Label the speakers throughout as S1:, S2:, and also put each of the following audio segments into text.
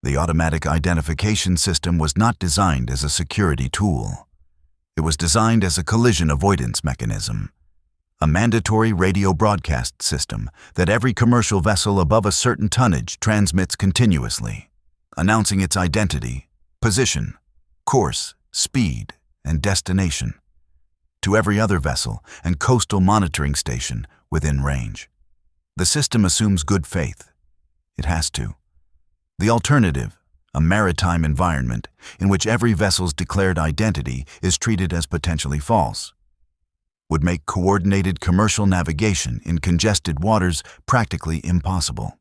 S1: The automatic identification system was not designed as a security tool. It was designed as a collision avoidance mechanism, a mandatory radio broadcast system that every commercial vessel above a certain tonnage transmits continuously, announcing its identity, position, course, speed, and destination to every other vessel and coastal monitoring station within range. The system assumes good faith. It has to. The alternative, a maritime environment in which every vessel's declared identity is treated as potentially false, would make coordinated commercial navigation in congested waters practically impossible.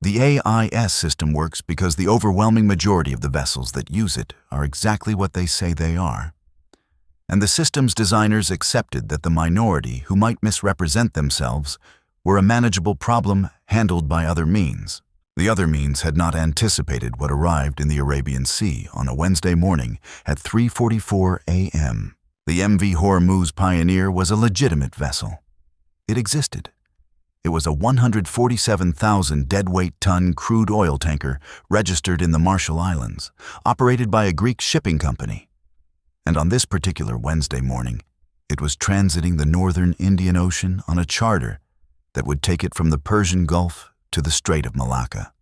S1: The AIS system works because the overwhelming majority of the vessels that use it are exactly what they say they are. And the system's designers accepted that the minority who might misrepresent themselves were a manageable problem handled by other means. The other means had not anticipated what arrived in the Arabian Sea on a Wednesday morning at 3:44 a.m. The MV Hormuz Pioneer was a legitimate vessel. It existed. It was a 147,000 deadweight-ton crude oil tanker registered in the Marshall Islands, operated by a Greek shipping company. And on this particular Wednesday morning, it was transiting the northern Indian Ocean on a charter that would take it from the Persian Gulf to the Strait of Malacca.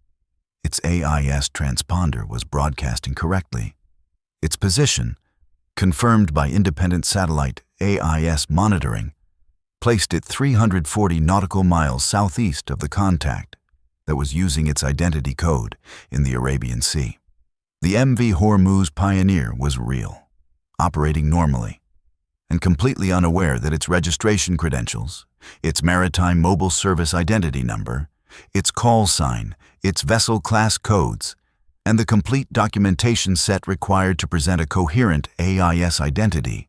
S1: Its AIS transponder was broadcasting correctly. Its position, confirmed by independent satellite AIS monitoring, placed it 340 nautical miles southeast of the contact that was using its identity code in the Arabian Sea. The MV Hormuz Pioneer was real, operating normally, and completely unaware that its registration credentials, its Maritime Mobile Service Identity Number, its call sign, its vessel class codes, and the complete documentation set required to present a coherent AIS identity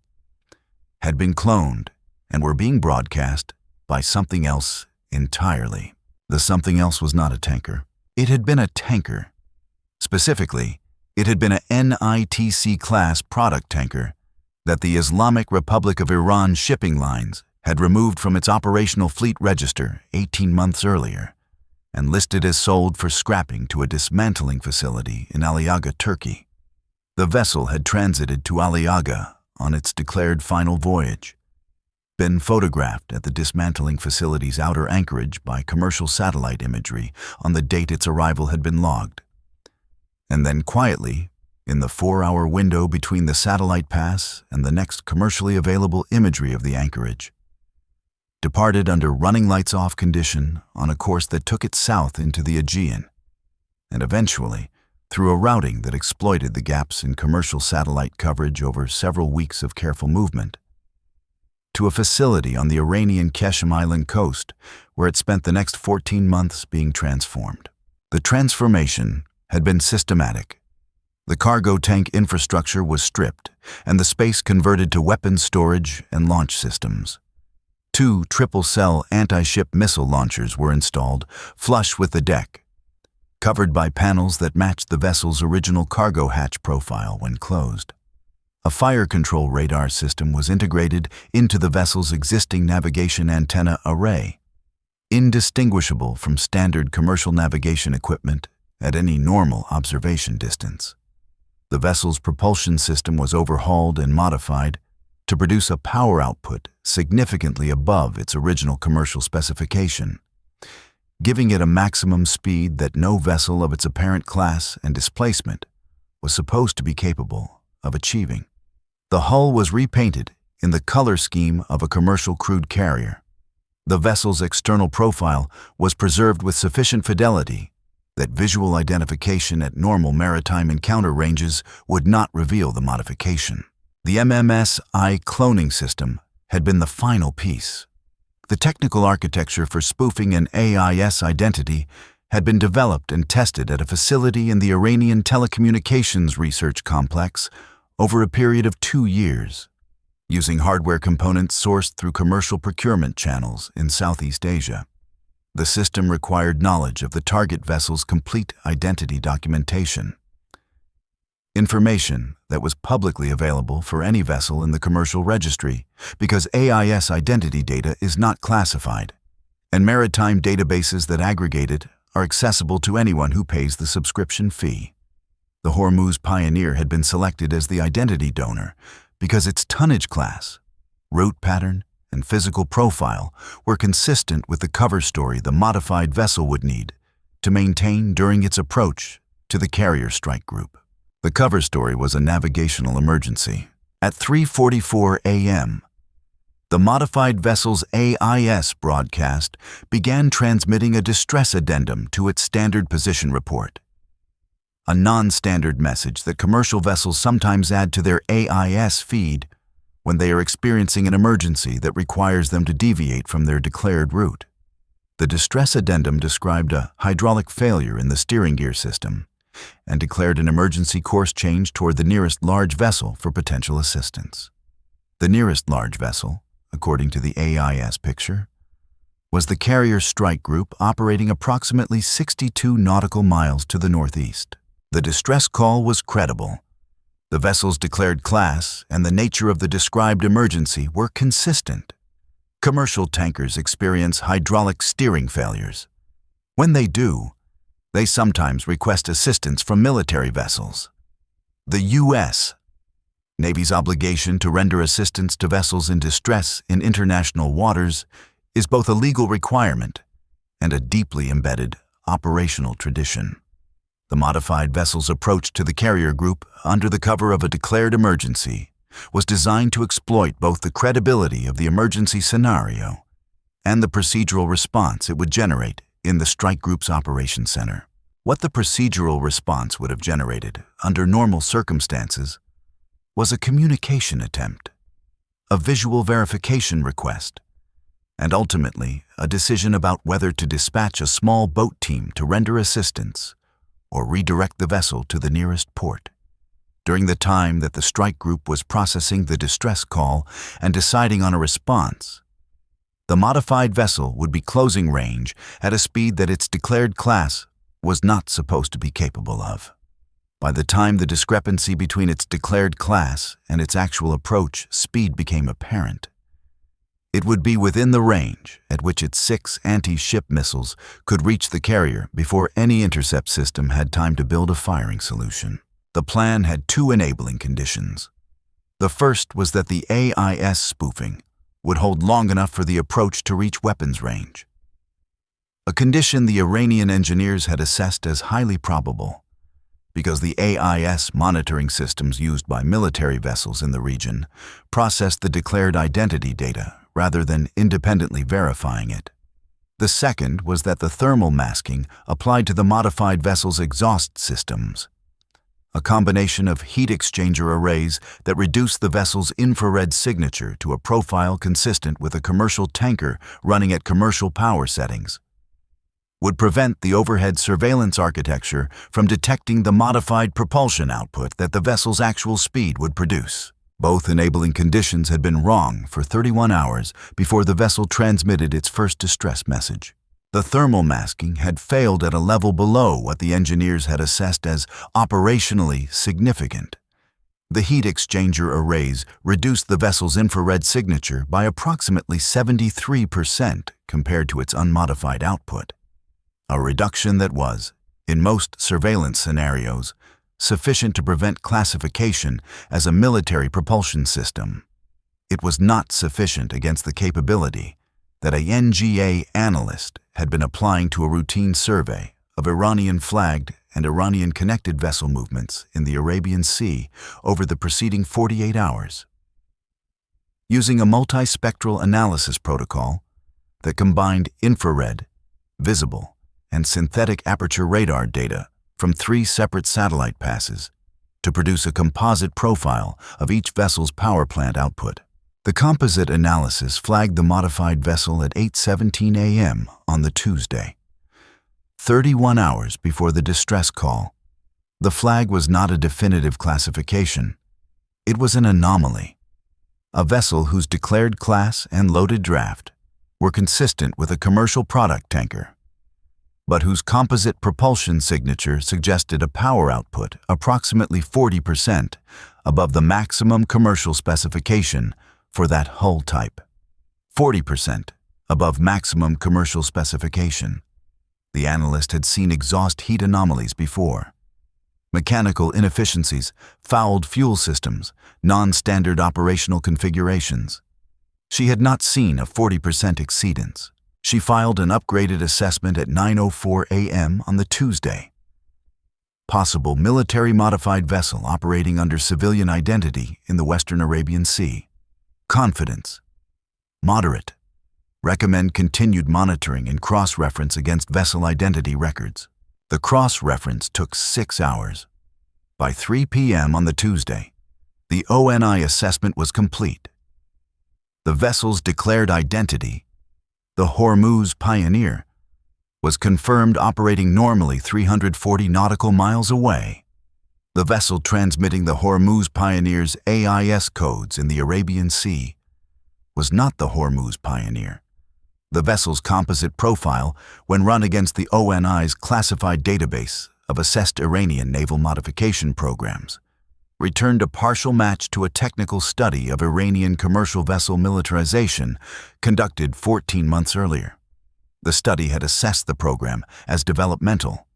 S1: had been cloned and were being broadcast by something else entirely. The something else was not a tanker. It had been a tanker. Specifically, it had been a NITC-class product tanker that the Islamic Republic of Iran shipping lines had removed from its operational fleet register 18 months earlier and listed as sold for scrapping to a dismantling facility in Aliaga, Turkey. The vessel had transited to Aliaga on its declared final voyage, been photographed at the dismantling facility's outer anchorage by commercial satellite imagery on the date its arrival had been logged, and then quietly, in the 4-hour window between the satellite pass and the next commercially available imagery of the anchorage, departed under running lights off condition on a course that took it south into the Aegean, and eventually, through a routing that exploited the gaps in commercial satellite coverage over several weeks of careful movement, to a facility on the Iranian Qeshm Island coast where it spent the next 14 months being transformed. The transformation had been systematic. The cargo tank infrastructure was stripped and the space converted to weapons storage and launch systems. 2 triple-cell anti-ship missile launchers were installed, flush with the deck, covered by panels that matched the vessel's original cargo hatch profile when closed. A fire control radar system was integrated into the vessel's existing navigation antenna array, indistinguishable from standard commercial navigation equipment at any normal observation distance. The vessel's propulsion system was overhauled and modified to produce a power output significantly above its original commercial specification, giving it a maximum speed that no vessel of its apparent class and displacement was supposed to be capable of achieving. The hull was repainted in the color scheme of a commercial crude carrier. The vessel's external profile was preserved with sufficient fidelity that visual identification at normal maritime encounter ranges would not reveal the modification. The MMSI cloning system had been the final piece. The technical architecture for spoofing an AIS identity had been developed and tested at a facility in the Iranian Telecommunications Research Complex over a period of 2 years, using hardware components sourced through commercial procurement channels in Southeast Asia. The system required knowledge of the target vessel's complete identity documentation, information that was publicly available for any vessel in the commercial registry because AIS identity data is not classified, and maritime databases that aggregate it are accessible to anyone who pays the subscription fee. The Hormuz Pioneer had been selected as the identity donor because its tonnage class, route pattern, and physical profile were consistent with the cover story the modified vessel would need to maintain during its approach to the carrier strike group. The cover story was a navigational emergency. At 3:44 a.m., the modified vessel's AIS broadcast began transmitting a distress addendum to its standard position report, a non-standard message that commercial vessels sometimes add to their AIS feed when they are experiencing an emergency that requires them to deviate from their declared route. The distress addendum described a hydraulic failure in the steering gear system and declared an emergency course change toward the nearest large vessel for potential assistance. The nearest large vessel, according to the AIS picture, was the carrier strike group operating approximately 62 nautical miles to the northeast. The distress call was credible. The vessel's declared class and the nature of the described emergency were consistent. Commercial tankers experience hydraulic steering failures. When they do, they sometimes request assistance from military vessels. The U.S. Navy's obligation to render assistance to vessels in distress in international waters is both a legal requirement and a deeply embedded operational tradition. The modified vessel's approach to the carrier group under the cover of a declared emergency was designed to exploit both the credibility of the emergency scenario and the procedural response it would generate in the strike group's operations center. What the procedural response would have generated under normal circumstances was a communication attempt, a visual verification request, and ultimately a decision about whether to dispatch a small boat team to render assistance or redirect the vessel to the nearest port. During the time that the strike group was processing the distress call and deciding on a response, the modified vessel would be closing range at a speed that its declared class was not supposed to be capable of. By the time the discrepancy between its declared class and its actual approach speed became apparent, it would be within the range at which its 6 anti-ship missiles could reach the carrier before any intercept system had time to build a firing solution. The plan had 2 enabling conditions. The first was that the AIS spoofing would hold long enough for the approach to reach weapons range, a condition the Iranian engineers had assessed as highly probable because the AIS monitoring systems used by military vessels in the region processed the declared identity data rather than independently verifying it. The second was that the thermal masking applied to the modified vessel's exhaust systems, a combination of heat exchanger arrays that reduced the vessel's infrared signature to a profile consistent with a commercial tanker running at commercial power settings, would prevent the overhead surveillance architecture from detecting the modified propulsion output that the vessel's actual speed would produce. Both enabling conditions had been wrong for 31 hours before the vessel transmitted its first distress message. The thermal masking had failed at a level below what the engineers had assessed as operationally significant. The heat exchanger arrays reduced the vessel's infrared signature by approximately 73% compared to its unmodified output, a reduction that was, in most surveillance scenarios, sufficient to prevent classification as a military propulsion system. It was not sufficient against the capability that a NGA analyst had been applying to a routine survey of Iranian-flagged and Iranian-connected vessel movements in the Arabian Sea over the preceding 48 hours. Using a multispectral analysis protocol that combined infrared, visible, and synthetic aperture radar data from 3 separate satellite passes to produce a composite profile of each vessel's power plant output. The composite analysis flagged the modified vessel at 8:17 a.m. on the Tuesday, 31 hours before the distress call. The flag was not a definitive classification. It was an anomaly, a vessel whose declared class and loaded draft were consistent with a commercial product tanker, but whose composite propulsion signature suggested a power output approximately 40% above the maximum commercial specification for that hull type. 40% above maximum commercial specification. The analyst had seen exhaust heat anomalies before. Mechanical inefficiencies, fouled fuel systems, non-standard operational configurations. She had not seen a 40% exceedance. She filed an upgraded assessment at 9:04 a.m. on the Tuesday. Possible military-modified vessel operating under civilian identity in the Western Arabian Sea. Confidence. Moderate. Recommend continued monitoring and cross-reference against vessel identity records. The cross-reference took 6 hours. By 3 p.m. on the Tuesday, the ONI assessment was complete. The vessel's declared identity, the Hormuz Pioneer, was confirmed operating normally 340 nautical miles away. The vessel transmitting the Hormuz Pioneer's AIS codes in the Arabian Sea was not the Hormuz Pioneer. The vessel's composite profile, when run against the ONI's classified database of assessed Iranian naval modification programs, returned a partial match to a technical study of Iranian commercial vessel militarization conducted 14 months earlier. The study had assessed the program as developmental.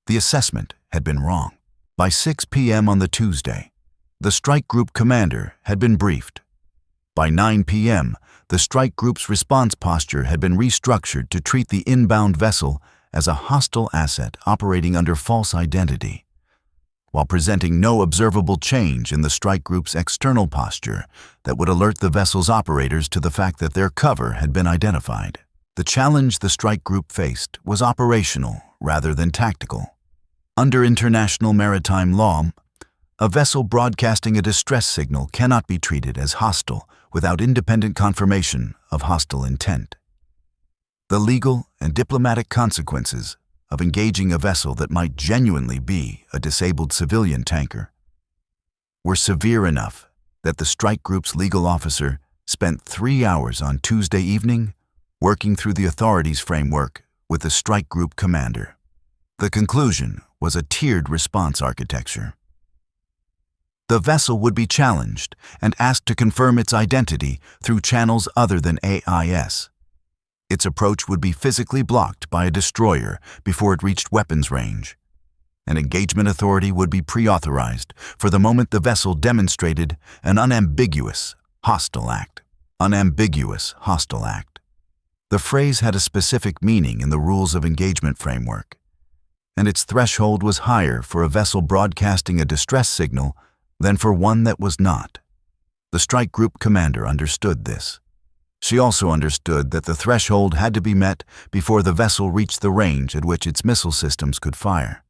S1: The assessment had been wrong. By 6 p.m. on the Tuesday, the strike group commander had been briefed. By 9 p.m., the strike group's response posture had been restructured to treat the inbound vessel as a hostile asset operating under false identity, while presenting no observable change in the strike group's external posture that would alert the vessel's operators to the fact that their cover had been identified. The challenge the strike group faced was operational rather than tactical. Under international maritime law, a vessel broadcasting a distress signal cannot be treated as hostile without independent confirmation of hostile intent. The legal and diplomatic consequences of engaging a vessel that might genuinely be a disabled civilian tanker were severe enough that the strike group's legal officer spent 3 hours on Tuesday evening working through the authorities' framework with the strike group commander. The conclusion was a tiered response architecture. The vessel would be challenged and asked to confirm its identity through channels other than AIS. Its approach would be physically blocked by a destroyer before it reached weapons range. An engagement authority would be pre-authorized for the moment the vessel demonstrated an unambiguous hostile act. Unambiguous hostile act. The phrase had a specific meaning in the rules of engagement framework, and its threshold was higher for a vessel broadcasting a distress signal than for one that was not. The strike group commander understood this. She also understood that the threshold had to be met before the vessel reached the range at which its missile systems could fire.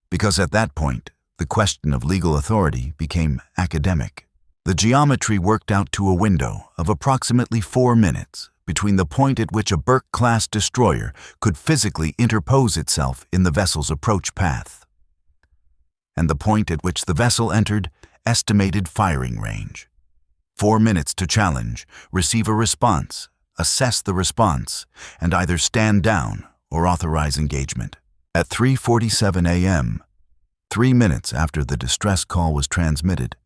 S1: Because at that point, the question of legal authority became academic. The geometry worked out to a window of approximately 4 minutes between the point at which a Burke-class destroyer could physically interpose itself in the vessel's approach path, and the point at which the vessel entered estimated firing range. 4 minutes to challenge, receive a response, assess the response, and either stand down or authorize engagement. At 3:47 a.m., 3 minutes after the distress call was transmitted,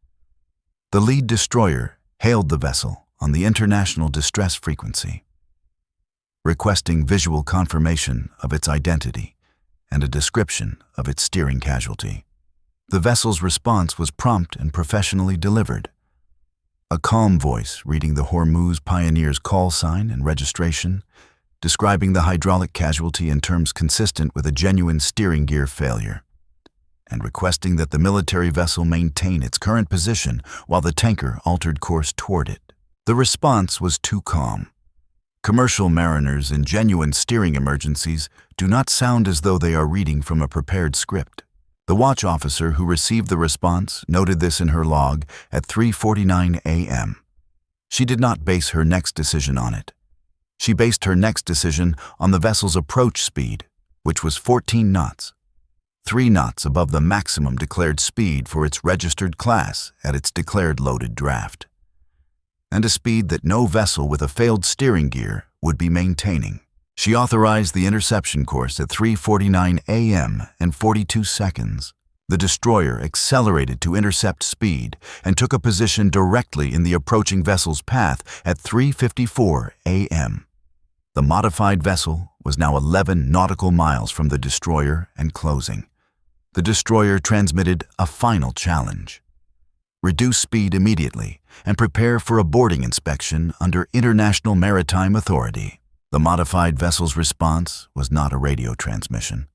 S1: the lead destroyer hailed the vessel on the international distress frequency, requesting visual confirmation of its identity and a description of its steering casualty. The vessel's response was prompt and professionally delivered. A calm voice reading the Hormuz Pioneer's call sign and registration, describing the hydraulic casualty in terms consistent with a genuine steering gear failure, and requesting that the military vessel maintain its current position while the tanker altered course toward it. The response was too calm. Commercial mariners in genuine steering emergencies do not sound as though they are reading from a prepared script. The watch officer who received the response noted this in her log at 3:49 a.m. She did not base her next decision on it. She based her next decision on the vessel's approach speed, which was 14 knots, 3 knots above the maximum declared speed for its registered class at its declared loaded draft, and a speed that no vessel with a failed steering gear would be maintaining. She authorized the interception course at 3:49 a.m. and 42 seconds. The destroyer accelerated to intercept speed and took a position directly in the approaching vessel's path at 3:54 a.m. The modified vessel was now 11 nautical miles from the destroyer and closing. the destroyer transmitted a final challenge: reduce speed immediately and prepare for a boarding inspection under International Maritime Authority. The modified vessel's response was not a radio transmission.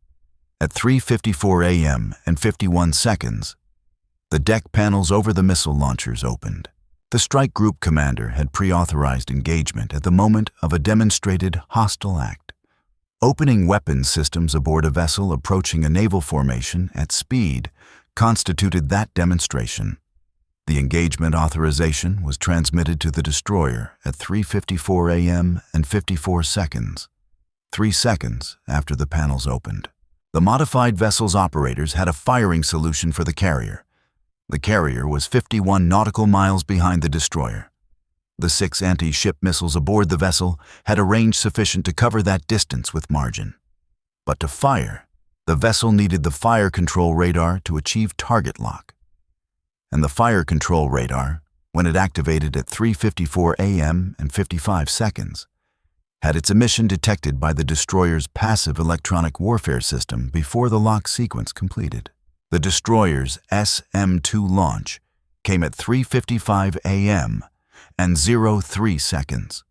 S1: At 3:54 a.m. and 51 seconds, the deck panels over the missile launchers opened. The strike group commander had pre-authorized engagement at the moment of a demonstrated hostile act. Opening weapons systems aboard a vessel approaching a naval formation at speed constituted that demonstration. The engagement authorization was transmitted to the destroyer at 3:54 a.m. and 54 seconds, 3 seconds after the panels opened. The modified vessel's operators had a firing solution for the carrier. The carrier was 51 nautical miles behind the destroyer. The 6 anti-ship missiles aboard the vessel had a range sufficient to cover that distance with margin. But to fire, the vessel needed the fire control radar to achieve target lock. And the fire control radar, when it activated at 3:54 a.m. and 55 seconds, had its emission detected by the destroyer's passive electronic warfare system before the lock sequence completed. The destroyer's SM-2 launch came at 3:55 a.m. and 03 seconds.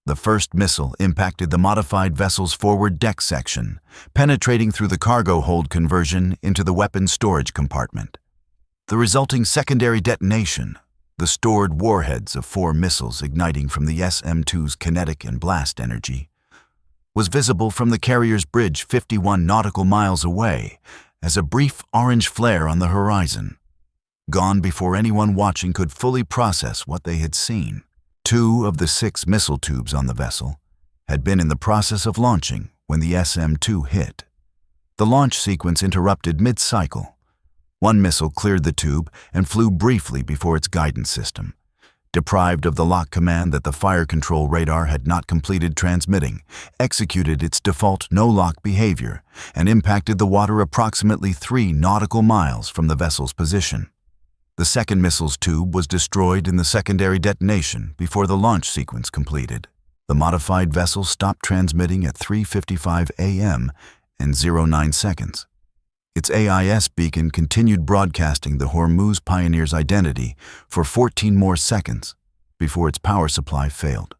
S1: The first missile impacted the modified vessel's forward deck section, penetrating through the cargo hold conversion into the weapons storage compartment. The resulting secondary detonation, the stored warheads of 4 missiles igniting from the SM-2's kinetic and blast energy, was visible from the carrier's bridge 51 nautical miles away as a brief orange flare on the horizon, gone before anyone watching could fully process what they had seen. 2 of the 6 missile tubes on the vessel had been in the process of launching when the SM-2 hit. The launch sequence interrupted mid-cycle. One missile cleared the tube and flew briefly before its guidance system. Deprived of the lock command that the fire control radar had not completed transmitting, executed its default no-lock behavior and impacted the water approximately 3 nautical miles from the vessel's position. The second missile's tube was destroyed in the secondary detonation before the launch sequence completed. The modified vessel stopped transmitting at 3:55 a.m. and 09 seconds. Its AIS beacon continued broadcasting the Hormuz pioneer's identity for 14 more seconds before its power supply failed.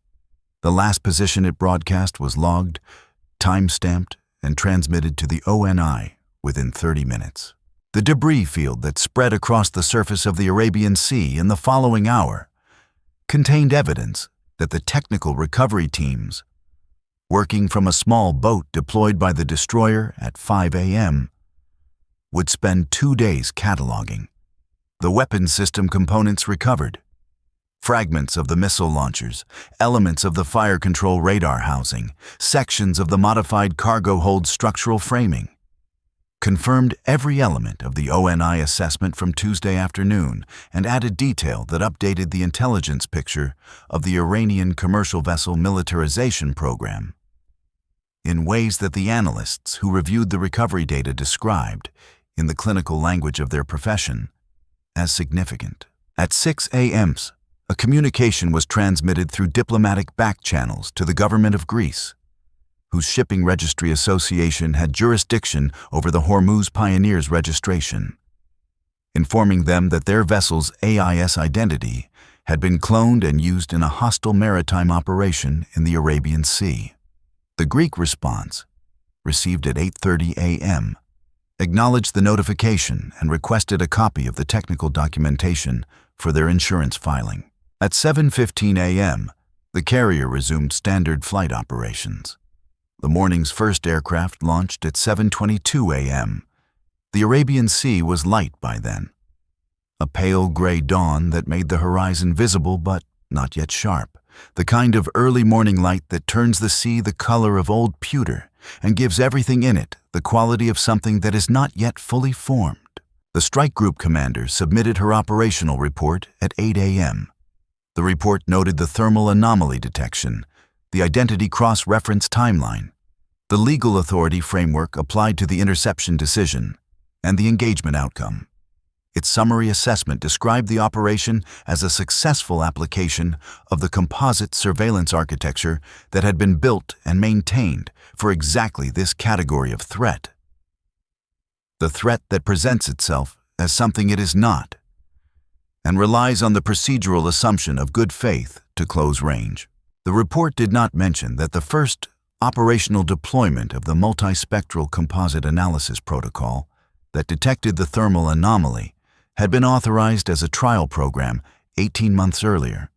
S1: The last position it broadcast was logged, time-stamped, and transmitted to the ONI within 30 minutes. The debris field that spread across the surface of the Arabian Sea in the following hour contained evidence that the technical recovery teams, working from a small boat deployed by the destroyer at 5 a.m., would spend 2 days cataloging. The weapons system components recovered: fragments of the missile launchers, elements of the fire control radar housing, sections of the modified cargo hold structural framing, confirmed every element of the ONI assessment from Tuesday afternoon and added detail that updated the intelligence picture of the Iranian commercial vessel militarization program in ways that the analysts who reviewed the recovery data described, in the clinical language of their profession, as significant. At 6 a.m., a communication was transmitted through diplomatic back channels to the government of Greece, whose Shipping Registry Association had jurisdiction over the Hormuz Pioneer's registration, informing them that their vessel's AIS identity had been cloned and used in a hostile maritime operation in the Arabian Sea. The Greek response, received at 8:30 a.m., acknowledged the notification and requested a copy of the technical documentation for their insurance filing. At 7:15 a.m., the carrier resumed standard flight operations. The morning's first aircraft launched at 7:22 a.m. The Arabian Sea was light by then, a pale gray dawn that made the horizon visible but not yet sharp, the kind of early morning light that turns the sea the color of old pewter and gives everything in it the quality of something that is not yet fully formed. The strike group commander submitted her operational report at 8 a.m. The report noted the thermal anomaly detection, the identity cross-reference timeline, the legal authority framework applied to the interception decision, and the engagement outcome. Its summary assessment described the operation as a successful application of the composite surveillance architecture that had been built and maintained for exactly this category of threat. the threat that presents itself as something it is not, and relies on the procedural assumption of good faith to close range. The report did not mention that the first operational deployment of the multispectral composite analysis protocol that detected the thermal anomaly had been authorized as a trial program 18 months earlier,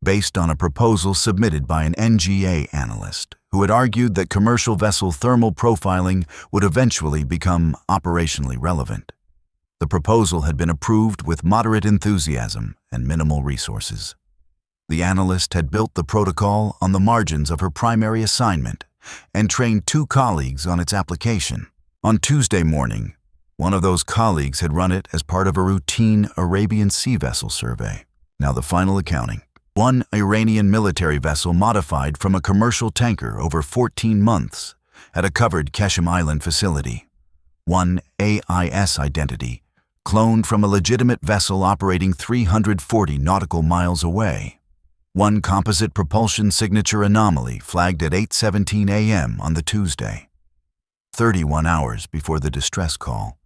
S1: based on a proposal submitted by an NGA analyst who had argued that commercial vessel thermal profiling would eventually become operationally relevant. The proposal had been approved with moderate enthusiasm and minimal resources. The analyst had built the protocol on the margins of her primary assignment and trained 2 colleagues on its application. On Tuesday morning, one of those colleagues had run it as part of a routine Arabian Sea vessel survey. Now the final accounting. 1 Iranian military vessel modified from a commercial tanker over 14 months at a covered Qeshm Island facility. 1 AIS identity, cloned from a legitimate vessel operating 340 nautical miles away. 1 composite propulsion signature anomaly flagged at 8:17 a.m. on the Tuesday, 31 hours before the distress call.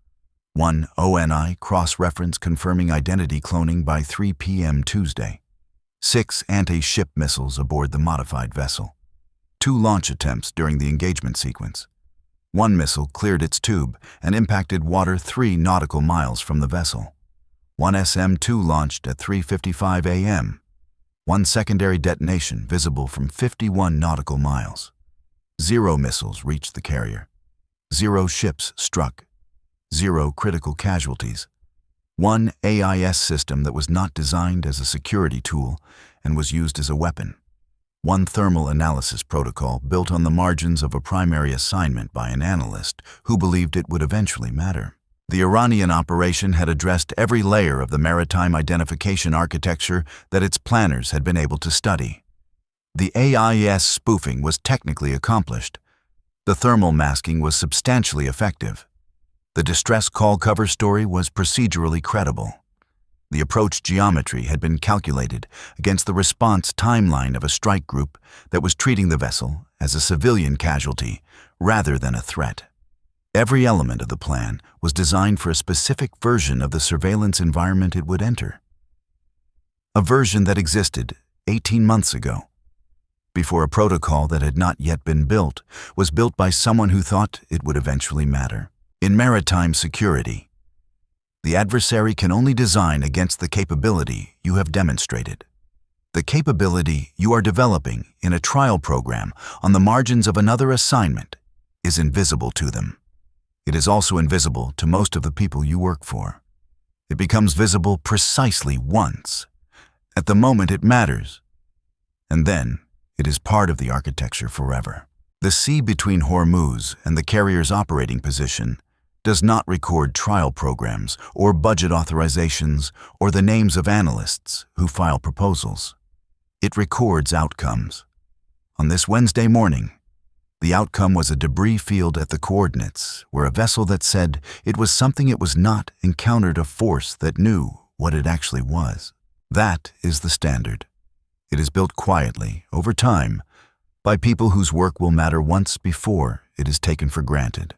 S1: 1 ONI cross-reference confirming identity cloning by 3 p.m. Tuesday. 6 anti-ship missiles aboard the modified vessel. 2 launch attempts during the engagement sequence. 1 missile cleared its tube and impacted water 3 nautical miles from the vessel. 1 SM-2 launched at 3:55 a.m. 1 secondary detonation visible from 51 nautical miles. 0 missiles reached the carrier. 0 ships struck. 0 critical casualties. 1 AIS system that was not designed as a security tool and was used as a weapon. 1 thermal analysis protocol built on the margins of a primary assignment by an analyst who believed it would eventually matter. The Iranian operation had addressed every layer of the maritime identification architecture that its planners had been able to study. The AIS spoofing was technically accomplished. The thermal masking was substantially effective. The distress call cover story was procedurally credible. The approach geometry had been calculated against the response timeline of a strike group that was treating the vessel as a civilian casualty rather than a threat. Every element of the plan was designed for a specific version of the surveillance environment it would enter. A version that existed 18 months ago, before a protocol that had not yet been built was built by someone who thought it would eventually matter. In maritime security, the adversary can only design against the capability you have demonstrated. The capability you are developing in a trial program on the margins of another assignment is invisible to them. It is also invisible to most of the people you work for. It becomes visible precisely once, at the moment it matters, and then it is part of the architecture forever. The sea between Hormuz and the carrier's operating position does not record trial programs or budget authorizations or the names of analysts who file proposals. It records outcomes. On this Wednesday morning, the outcome was a debris field at the coordinates where a vessel that said it was something it was not encountered a force that knew what it actually was. That is the standard. It is built quietly, over time, by people whose work will matter once before it is taken for granted.